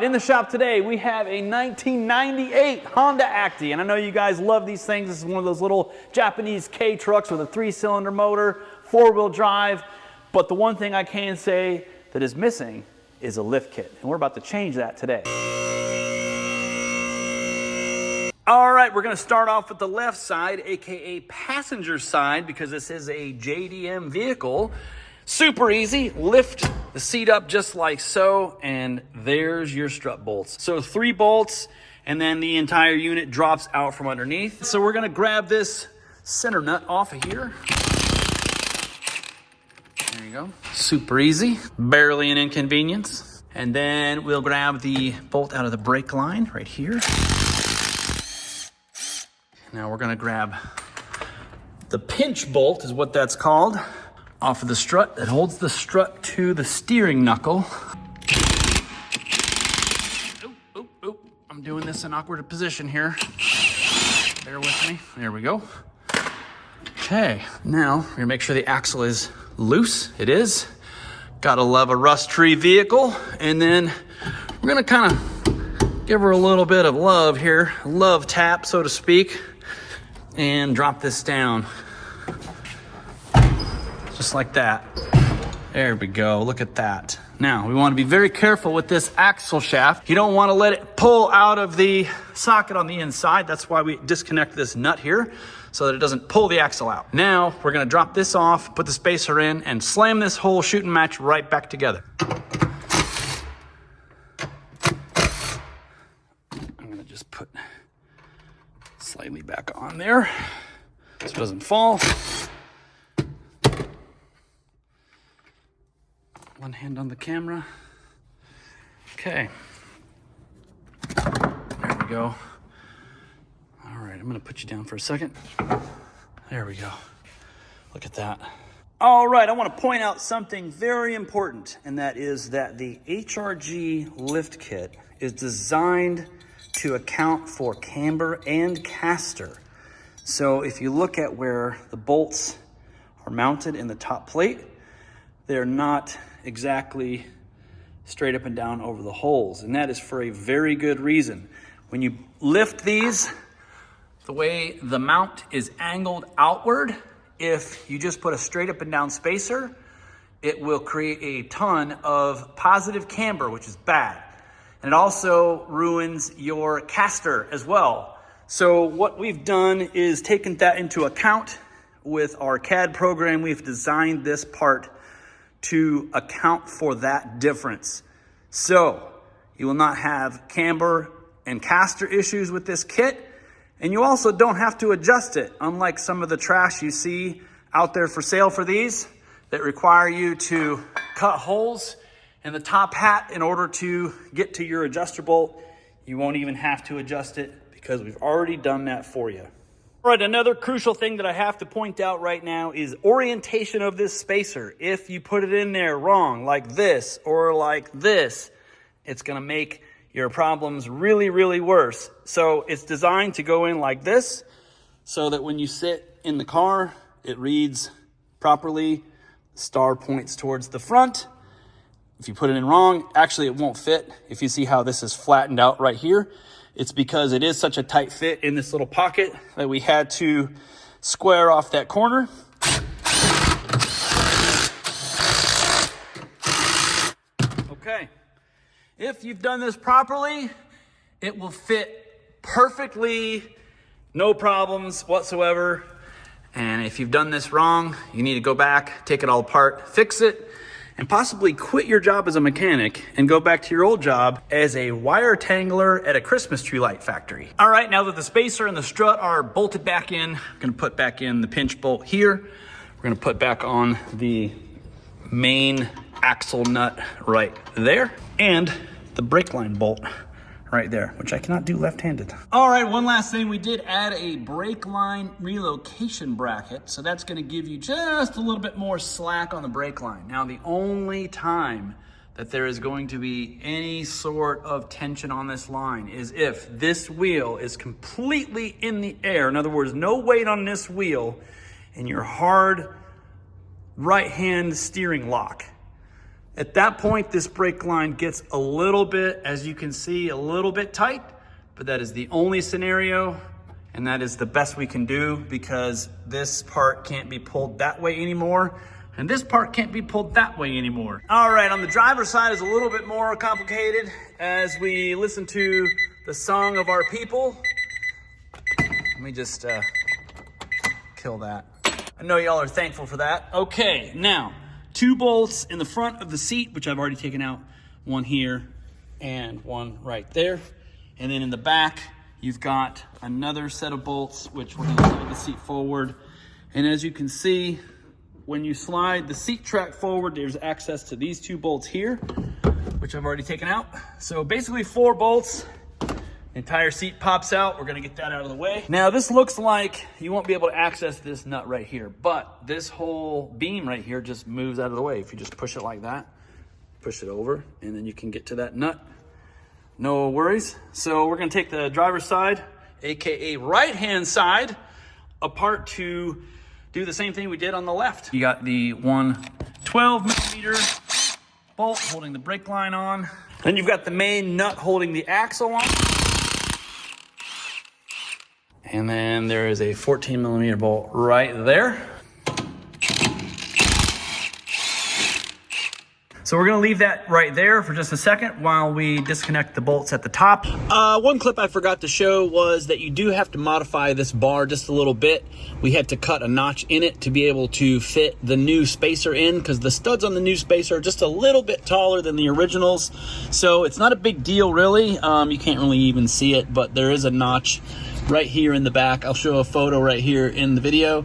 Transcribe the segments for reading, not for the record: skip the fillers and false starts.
in the shop today, we have a 1998 Honda Acty, and I know you guys love these things. This is one of those little Japanese K trucks with a 3-cylinder motor, 4-wheel drive, but the one thing I can say that is missing is a lift kit, and we're about to change that today. All right, we're gonna start off with the left side, AKA passenger side, because this is a JDM vehicle. Super easy, lift the seat up just like so, and there's your strut bolts. So 3 bolts, and then the entire unit drops out from underneath. So we're gonna grab this center nut off of here. There you go, super easy, barely an inconvenience. And then we'll grab the bolt out of the brake line right here. Now we're gonna grab the pinch bolt, is what that's called, off of the strut that holds the strut to the steering knuckle. Oop, I'm doing this in awkward position here. Bear with me, there we go. Okay, now we're gonna make sure the axle is loose. It is. Gotta love a rust-free vehicle. And then we're gonna kind of give her a little bit of love here, love tap, so to speak, and drop this down. Just like that. There we go, look at that. Now, we wanna be very careful with this axle shaft. You don't wanna let it pull out of the socket on the inside. That's why we disconnect this nut here, so that it doesn't pull the axle out. Now, we're gonna drop this off, put the spacer in, and slam this whole shooting match right back together. I'm gonna just put slightly back on there so it doesn't fall. One hand on the camera. Okay. There we go. All right, I'm gonna put you down for a second. There we go. Look at that. All right, I wanna point out something very important, and that is that the HRG lift kit is designed to account for camber and caster. So if you look at where the bolts are mounted in the top plate, they're not exactly straight up and down over the holes, and that is for a very good reason. When you lift these, the way the mount is angled outward, if you just put a straight up and down spacer, it will create a ton of positive camber, which is bad. And it also ruins your caster as well. So what we've done is taken that into account. With our CAD program, we've designed this part to account for that difference. So you will not have camber and caster issues with this kit, and you also don't have to adjust it, unlike some of the trash you see out there for sale for these that require you to cut holes in the top hat in order to get to your adjuster bolt. You won't even have to adjust it because we've already done that for you. All right, another crucial thing that I have to point out right now is orientation of this spacer. If you put it in there wrong, like this or like this, it's gonna make your problems really, really worse. So it's designed to go in like this, so that when you sit in the car, it reads properly. The star points towards the front. If you put it in wrong, actually it won't fit. If you see how this is flattened out right here, it's because it is such a tight fit in this little pocket that we had to square off that corner. Okay, if you've done this properly, it will fit perfectly, no problems whatsoever. And if you've done this wrong, you need to go back, take it all apart, fix it, and possibly quit your job as a mechanic and go back to your old job as a wire tangler at a Christmas tree light factory. All right, now that the spacer and the strut are bolted back in, I'm gonna put back in the pinch bolt here. We're gonna put back on the main axle nut right there, and the brake line bolt right there, which I cannot do left-handed. All right, one last thing, we did add a brake line relocation bracket, so that's gonna give you just a little bit more slack on the brake line. Now, the only time that there is going to be any sort of tension on this line is if this wheel is completely in the air. In other words, no weight on this wheel, and your hard right-hand steering lock. At that point, this brake line gets a little bit, as you can see, a little bit tight, but that is the only scenario, and that is the best we can do because this part can't be pulled that way anymore, and this part can't be pulled that way anymore. All right, on the driver's side is a little bit more complicated as we listen to the song of our people. Let me just kill that. I know y'all are thankful for that. Okay, now, 2 bolts in the front of the seat, which I've already taken out. One here and one right there. And then in the back, you've got another set of bolts, which we're gonna slide the seat forward. And as you can see, when you slide the seat track forward, there's access to these 2 bolts here, which I've already taken out. So basically 4 bolts. Entire seat pops out. We're gonna get that out of the way. Now this looks like you won't be able to access this nut right here, but this whole beam right here just moves out of the way. If you just push it like that, push it over, and then you can get to that nut. No worries. So we're gonna take the driver's side, AKA right-hand side, apart to do the same thing we did on the left. You got the one 12mm bolt holding the brake line on. Then you've got the main nut holding the axle on. And then there is a 14mm bolt right there. So we're gonna leave that right there for just a second while we disconnect the bolts at the top. One clip I forgot to show was that you do have to modify this bar just a little bit. We had to cut a notch in it to be able to fit the new spacer in because the studs on the new spacer are just a little bit taller than the originals. So it's not a big deal really. You can't really even see it, but there is a notch right here in the back. I'll show a photo right here in the video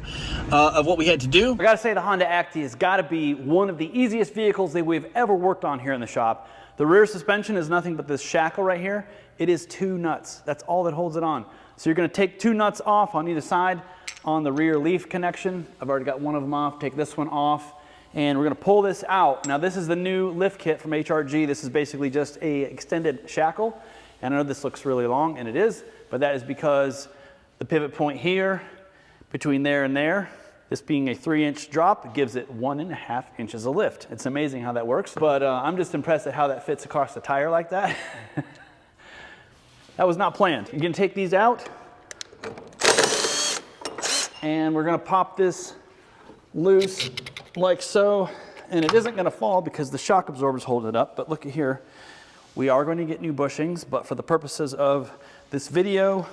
of what we had to do. I gotta say the Honda Acty has gotta be one of the easiest vehicles that we've ever worked on here in the shop. The rear suspension is nothing but this shackle right here. It is 2 nuts. That's all that holds it on. So you're gonna take 2 nuts off on either side on the rear leaf connection. I've already got one of them off. Take this one off. And we're gonna pull this out. Now this is the new lift kit from HRG. This is basically just a extended shackle. And I know this looks really long, and it is, but that is because the pivot point here, between there and there, this being a 3-inch drop, gives it 1.5 inches of lift. It's amazing how that works, but I'm just impressed at how that fits across the tire like that. That was not planned. You're gonna take these out, and we're gonna pop this loose like so, and it isn't gonna fall because the shock absorber's holding it up, but look at here. We are going to get new bushings, but for the purposes of this video,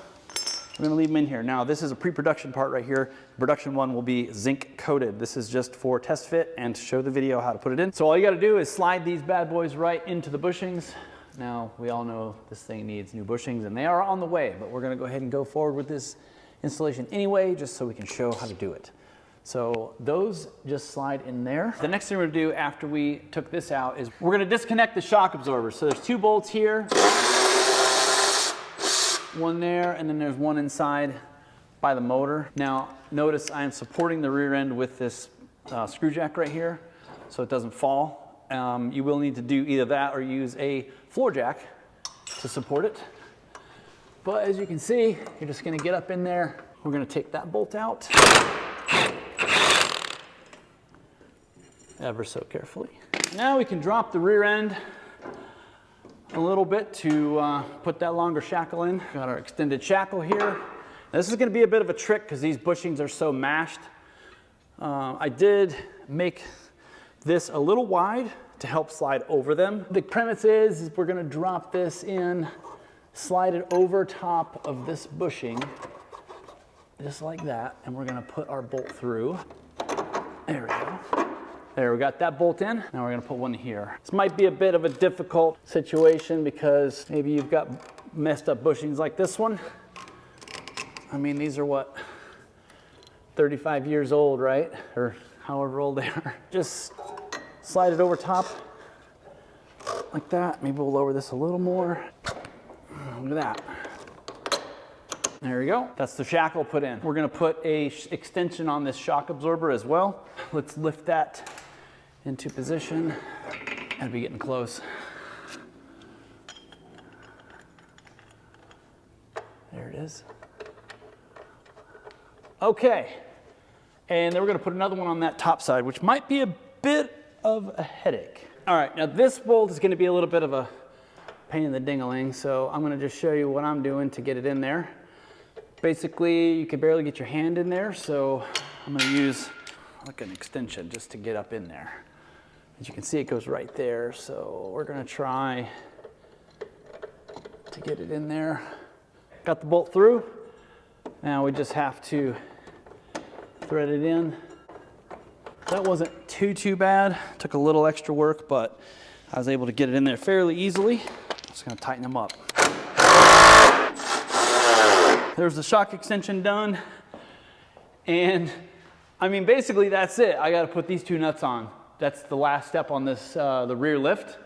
we're gonna leave them in here. Now, this is a pre-production part right here. Production one will be zinc coated. This is just for test fit and to show the video how to put it in. So all you gotta do is slide these bad boys right into the bushings. Now, we all know this thing needs new bushings and they are on the way, but we're gonna go ahead and go forward with this installation anyway, just so we can show how to do it. So those just slide in there. The next thing we're gonna do after we took this out is we're gonna disconnect the shock absorber. So there's 2 bolts here, one there, and then there's one inside by the motor. Now, notice I am supporting the rear end with this screw jack right here so it doesn't fall. You will need to do either that or use a floor jack to support it. But as you can see, you're just gonna get up in there. We're gonna take that bolt out. Ever so carefully. Now we can drop the rear end a little bit to put that longer shackle in. Got our extended shackle here. Now, this is gonna be a bit of a trick because these bushings are so mashed. I did make this a little wide to help slide over them. The premise is we're gonna drop this in, slide it over top of this bushing, just like that, and we're gonna put our bolt through. There we go. There, we got that bolt in. Now we're gonna put one here. This might be a bit of a difficult situation because maybe you've got messed up bushings like this one. I mean, these are what, 35 years old, right? Or however old they are. Just slide it over top like that. Maybe we'll lower this a little more. Look at that. There we go. That's the shackle put in. We're gonna put a extension on this shock absorber as well. Let's lift that into position. Gotta be getting close. There it is. Okay. And then we're gonna put another one on that top side, which might be a bit of a headache. All right, now this bolt is going to be a little bit of a pain in the ding-a-ling, so I'm going to just show you what I'm doing to get it in there. Basically, you can barely get your hand in there, so I'm going to use like an extension just to get up in there. As you can see, it goes right there, so we're going to try to get it in there. Got the bolt through. Now we just have to thread it in. That wasn't too bad. Took a little extra work, but I was able to get it in there fairly easily. Just gonna tighten them up. There's the shock extension done. And I mean, basically that's it. I gotta put these two nuts on. That's the last step on this, the rear lift.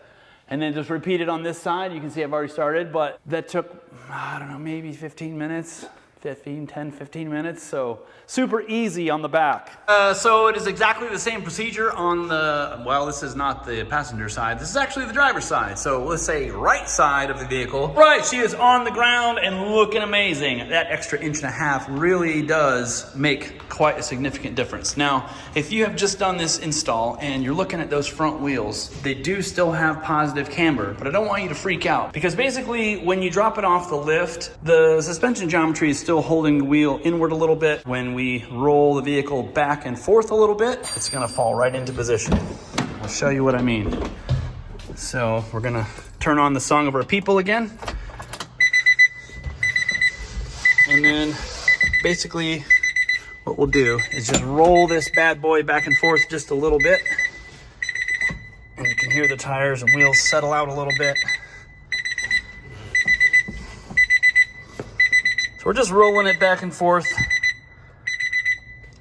And then just repeat it on this side. You can see I've already started, but that took, I don't know, maybe 15 minutes. 15 minutes, so super easy on the back. So it is exactly the same procedure on the, well, this is not the passenger side, this is actually the driver's side. So let's say right side of the vehicle. Right, she is on the ground and looking amazing. That extra 1.5 inches really does make quite a significant difference. Now, if you have just done this install and you're looking at those front wheels, they do still have positive camber, but I don't want you to freak out because basically when you drop it off the lift, the suspension geometry is still holding the wheel inward a little bit. When we roll the vehicle back and forth a little bit, it's gonna fall right into position. I'll show you what I mean. So we're gonna turn on the Song of Our People again. And then basically what we'll do is just roll this bad boy back and forth just a little bit. And you can hear the tires and wheels settle out a little bit. We're just rolling it back and forth,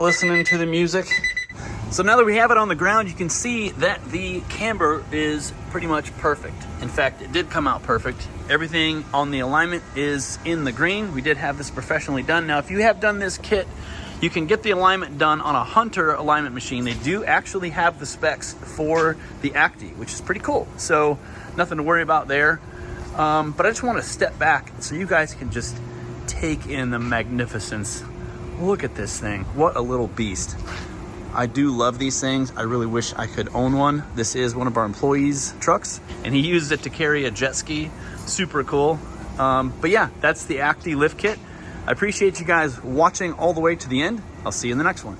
listening to the music. So now that we have it on the ground, you can see that the camber is pretty much perfect. In fact, it did come out perfect. Everything on the alignment is in the green. We did have this professionally done. Now, if you have done this kit, you can get the alignment done on a Hunter alignment machine. They do actually have the specs for the Acty, which is pretty cool. So nothing to worry about there. But I just want to step back so you guys can just take in the magnificence. Look at this thing. What a little beast. I do love these things. I really wish I could own one. This is one of our employees' trucks, and he uses it to carry a jet ski. Super cool. But yeah, that's the Acty lift kit. I appreciate you guys watching all the way to the end. I'll see you in the next one.